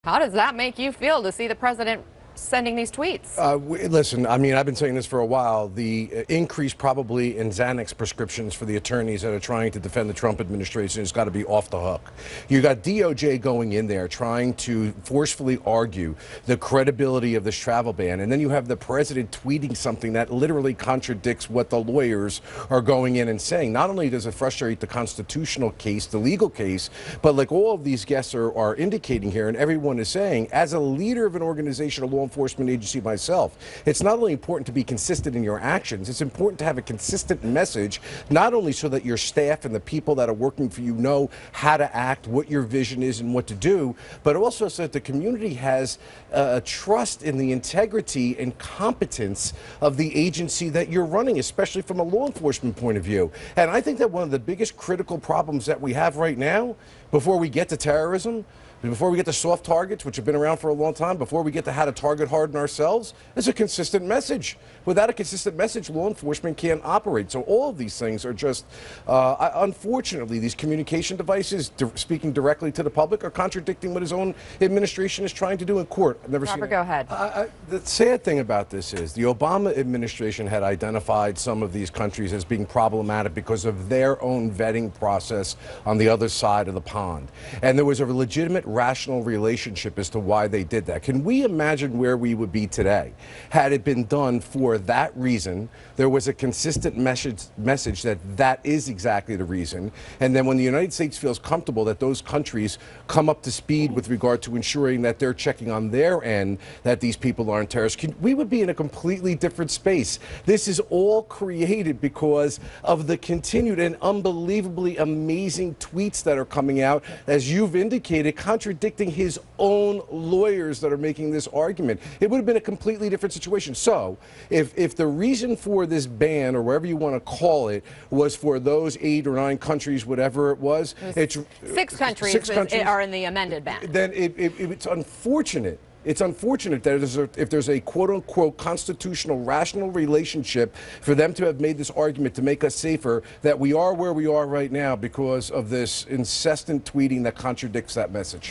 How does that make you feel to see the president sending these tweets? Listen, I mean, I've been saying this for a while. The increase probably in Xanax prescriptions for the attorneys that are trying to defend the Trump administration has got to be off the hook. You got DOJ going in there trying to forcefully argue the credibility of this travel ban, and then you have the president tweeting something that literally contradicts what the lawyers are going in and saying. Not only does it frustrate the constitutional case, the legal case, but like all of these guests are indicating here, and everyone is saying, as a leader of an organization, a law enforcement agency myself, it's not only important to be consistent in your actions, it's important to have a consistent message, not only so that your staff and the people that are working for you know how to act, what your vision is and what to do, but also so that the community has a trust in the integrity and competence of the agency that you're running, especially from a law enforcement point of view. And I think that one of the biggest critical problems that we have right now, before we get to terrorism, before we get to soft targets, which have been around for a long time, before we get to how to target harden ourselves, is a consistent message. Without a consistent message, law enforcement can't operate. So all of these things are just, unfortunately, these communication devices speaking directly to the public are contradicting what his own administration is trying to do in court. I've never seen it. Go ahead. The sad thing about this is the Obama administration had identified some of these countries as being problematic because of their own vetting process on the other side of the pond. And there was a legitimate rational relationship as to why they did that. Can we imagine where we would be today had it been done for that reason? There was a consistent message that that is exactly the reason. And then when the United States feels comfortable that those countries come up to speed with regard to ensuring that they're checking on their end that these people aren't terrorists, we would be in a completely different space. This is all created because of the continued and unbelievably amazing tweets that are coming out, as you've indicated, contradicting his own lawyers that are making this argument. It would have been a completely different situation. So if the reason for this ban, or whatever you want to call it, was for those 8 or 9 countries, whatever it was, it's 6 countries are in the amended ban. Then it's unfortunate. It's unfortunate that if there's a quote-unquote constitutional, rational relationship for them to have made this argument to make us safer, that we are where we are right now because of this incessant tweeting that contradicts that message.